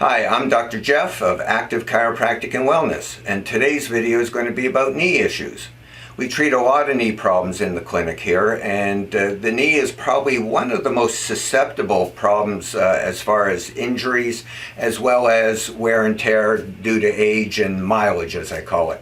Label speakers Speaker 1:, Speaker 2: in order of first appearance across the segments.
Speaker 1: Hi, I'm Dr. Jeff of Active Chiropractic and Wellness, and today's video is going to be about knee issues. We treat a lot of knee problems in the clinic here, and the knee is probably one of the most susceptible problems as far as injuries, as well as wear and tear due to age and mileage, as I call it.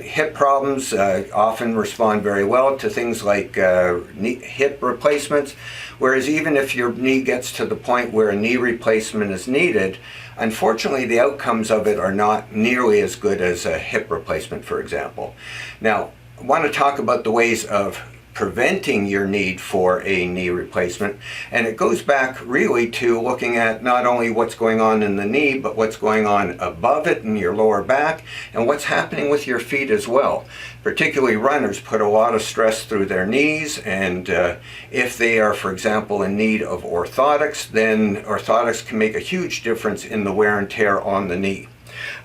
Speaker 1: Hip problems often respond very well to things like hip replacements, whereas even if your knee gets to the point where a knee replacement is needed, unfortunately the outcomes of it are not nearly as good as a hip replacement, for example. Now, I want to talk about the ways of preventing your need for a knee replacement, and it goes back really to looking at not only what's going on in the knee, but what's going on above it in your lower back, and what's happening with your feet as well. Particularly runners put a lot of stress through their knees, and if they are, for example, in need of orthotics, then orthotics can make a huge difference in the wear and tear on the knee.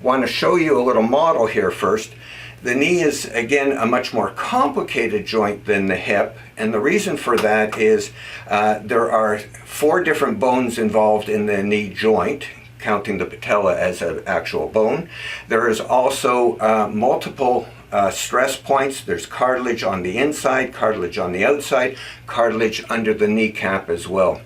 Speaker 1: I want to show you a little model here first. The knee is, again, a much more complicated joint than the hip, and the reason for that is there are 4 different bones involved in the knee joint, counting the patella as an actual bone. There is also multiple stress points. There's cartilage on the inside, cartilage on the outside, cartilage under the kneecap as well.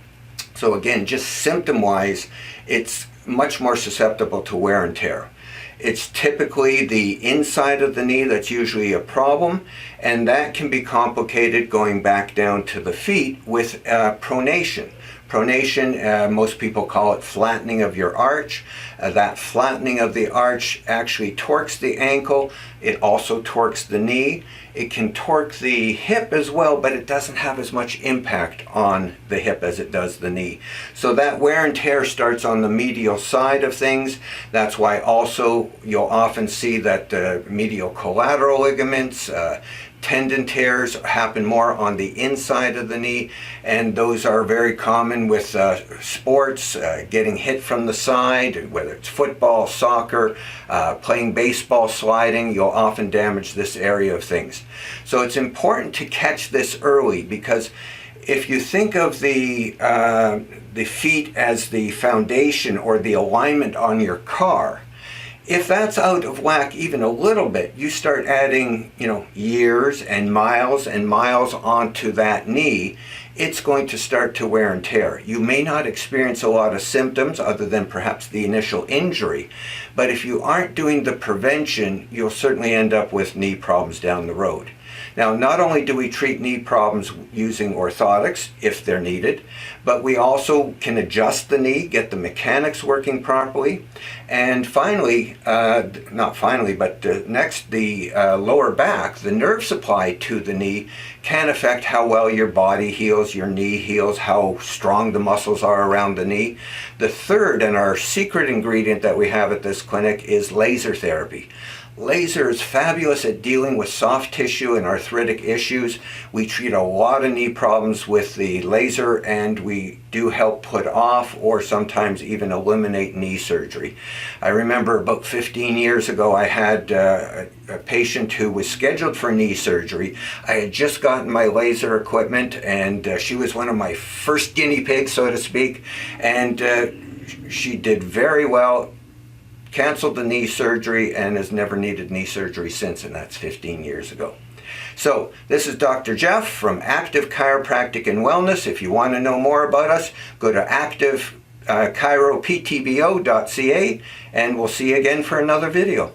Speaker 1: So again, just symptom-wise, it's much more susceptible to wear and tear. It's typically the inside of the knee that's usually a problem, and that can be complicated going back down to the feet with pronation. Pronation, most people call it flattening of your arch. That flattening of the arch actually torques the ankle. It also torques the knee. It can torque the hip as well, but it doesn't have as much impact on the hip as it does the knee. So that wear and tear starts on the medial side of things. That's why also you'll often see that medial collateral ligaments, tendon tears happen more on the inside of the knee, and those are very common with sports, getting hit from the side, whether it's football, soccer, playing baseball, sliding. You'll often damage this area of things. So it's important to catch this early, because if you think of the feet as the foundation or the alignment on your car, if that's out of whack even a little bit, you start adding, years and miles onto that knee, it's going to start to wear and tear. You may not experience a lot of symptoms other than perhaps the initial injury, but if you aren't doing the prevention, you'll certainly end up with knee problems down the road. Now, not only do we treat knee problems using orthotics if they're needed, but we also can adjust the knee, get the mechanics working properly, and finally, next, the lower back, the nerve supply to the knee can affect how well your body heals, your knee heals, how strong the muscles are around the knee. The third and our secret ingredient that we have at this clinic is laser therapy. Laser is fabulous at dealing with soft tissue and arthritic issues. We treat a lot of knee problems with the laser, and we do help put off or sometimes even eliminate knee surgery. I remember about 15 years ago I had a patient who was scheduled for knee surgery. I had just gotten my laser equipment, and she was one of my first guinea pigs, so to speak, and she did very well. Canceled the knee surgery and has never needed knee surgery since, and that's 15 years ago. So this is Dr. Jeff from Active Chiropractic and Wellness. If you want to know more about us, go to activechiroptbo.ca, and we'll see you again for another video.